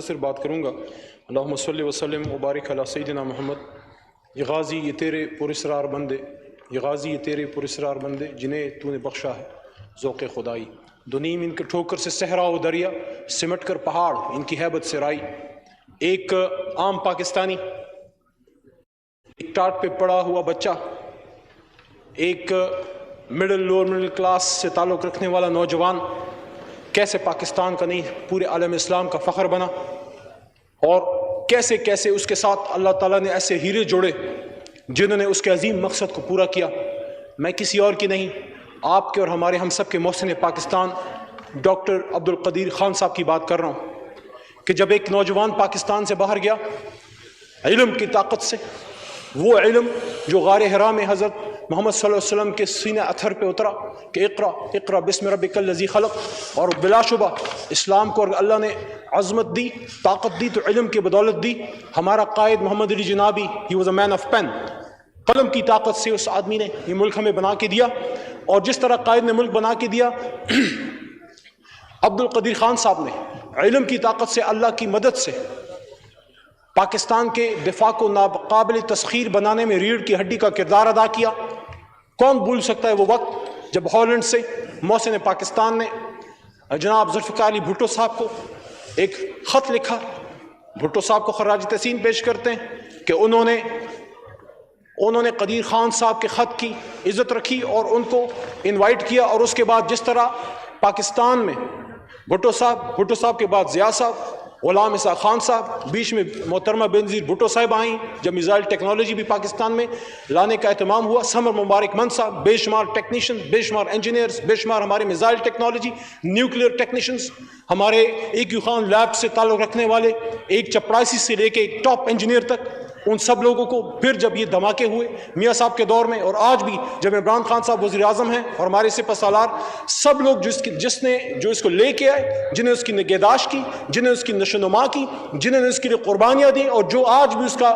صرف بات کروں گا۔ اللہم صلی وسلم وبارک علی سیدنا محمد۔ یہ غازی، یہ تیرے پراسرار بندے، یہ غازی، یہ تیرے پراسرار بندے جنہیں تو نے بخشا ہے ذوق خدائی۔ دو نیم ان کے ٹھوکر سے صحرا و دریا، سمٹ کر پہاڑ ان کی ہیبت سے رائی۔ ایک عام پاکستانی، ایک ٹاٹ پہ پڑا ہوا بچہ، ایک لوور مڈل کلاس سے تعلق رکھنے والا نوجوان کیسے پاکستان کا نہیں پورے عالم اسلام کا فخر بنا، اور کیسے کیسے اس کے ساتھ اللہ تعالیٰ نے ایسے ہیرے جوڑے جنہوں نے اس کے عظیم مقصد کو پورا کیا۔ میں کسی اور کی نہیں، آپ کے اور ہمارے ہم سب کے محسن پاکستان ڈاکٹر عبدالقدیر خان صاحب کی بات کر رہا ہوں کہ جب ایک نوجوان پاکستان سے باہر گیا علم کی طاقت سے، وہ علم جو غار حرا میں حضرت محمد صلی اللہ علیہ وسلم کے سینہ اتھر پہ اترا کہ اقرا اقرا بسم ربک الذی خلق، اور بلا شبہ اسلام کو اللہ نے عظمت دی، طاقت دی تو علم کی بدولت دی۔ ہمارا قائد محمد علی جنابی، he was a man of pen, قلم کی طاقت سے اس آدمی نے یہ ملک ہمیں بنا کے دیا، اور جس طرح قائد نے ملک بنا کے دیا، عبدالقدیر خان صاحب نے علم کی طاقت سے، اللہ کی مدد سے پاکستان کے دفاع کو ناقابل تسخیر بنانے میں ریڑھ کی ہڈی کا کردار ادا کیا۔ کون بھول سکتا ہے وہ وقت جب ہالینڈ سے محسن پاکستان نے جناب ذوالفقار علی بھٹو صاحب کو ایک خط لکھا۔ بھٹو صاحب کو خراج تحسین پیش کرتے ہیں کہ انہوں نے قدیر خان صاحب کے خط کی عزت رکھی اور ان کو انوائٹ کیا، اور اس کے بعد جس طرح پاکستان میں بھٹو صاحب کے بعد ضیاء صاحب، غلام اسحاق خان صاحب، بیچ میں محترمہ بینظیر بھٹو صاحب آئیں جب میزائل ٹیکنالوجی بھی پاکستان میں لانے کا اہتمام ہوا، سمر مبارک من صاحب، بے شمار ٹیکنیشین، بے شمار انجینئرز، بے شمار ہمارے میزائل ٹیکنالوجی، نیوکلیئر ٹیکنیشینز، ہمارے ایک خان لیب سے تعلق رکھنے والے، ایک چپڑاسی سے لے کے ایک ٹاپ انجینئر تک، ان سب لوگوں کو پھر جب یہ دھماکے ہوئے میاں صاحب کے دور میں، اور آج بھی جب عمران خان صاحب وزیر اعظم ہیں اور ہمارے سپہ سالار، سب لوگ جو اس کو لے کے آئے، جنہیں اس کی نگہداشت کی، جنہیں اس کی نشوونما کی، جنہیں اس کے لیے قربانیاں دیں، اور جو آج بھی اس کا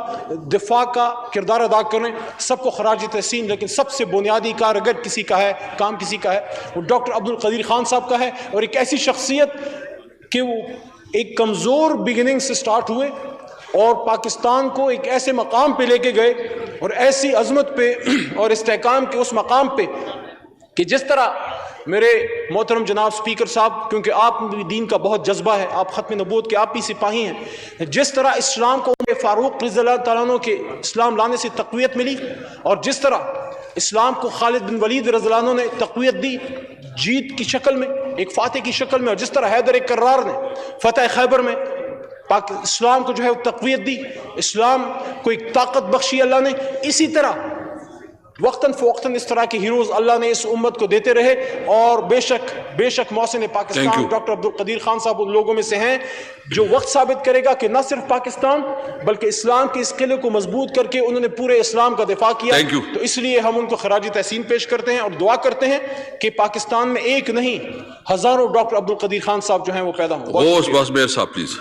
دفاع کا کردار ادا کر رہے ہیں، سب کو خراج تحسین۔ لیکن سب سے بنیادی کار اگر کسی کا ہے، کام کسی کا ہے، وہ ڈاکٹر عبدالقدیر خان صاحب کا ہے، اور ایک ایسی شخصیت کہ وہ ایک کمزور بگننگ سے سٹارٹ ہوئے اور پاکستان کو ایک ایسے مقام پہ لے کے گئے، اور ایسی عظمت پہ اور استحکام کے اس مقام پہ کہ جس طرح میرے محترم جناب سپیکر صاحب، کیونکہ آپ بھی دین کا بہت جذبہ ہے، آپ ختم نبوت کے آپ بھی سپاہی ہیں، جس طرح اسلام کو عمر فاروق رضی اللہ تعالیٰ عنہ کے اسلام لانے سے تقویت ملی، اور جس طرح اسلام کو خالد بن ولید رضی اللہ عنہ نے تقویت دی جیت کی شکل میں، ایک فاتح کی شکل میں، اور جس طرح حیدر کرار نے فتح خیبر میں اسلام کو جو ہے وہ تقویت دی، اسلام کو ایک طاقت بخشی اللہ نے، اسی طرح وقتاً فوقتاً اس طرح کے ہیروز اللہ نے اس امت کو دیتے رہے، اور بے شک محسن پاکستان ڈاکٹر عبدالقدیر خان صاحب ان لوگوں میں سے ہیں جو وقت ثابت کرے گا کہ نہ صرف پاکستان بلکہ اسلام کے اس قلعے کو مضبوط کر کے انہوں نے پورے اسلام کا دفاع کیا۔ تو اس لیے ہم ان کو خراج تحسین پیش کرتے ہیں اور دعا کرتے ہیں کہ پاکستان میں ایک نہیں ہزاروں ڈاکٹر عبدالقدیر خان صاحب جو ہیں وہ پیدا ہوں۔ بس میر صاحب پلیز۔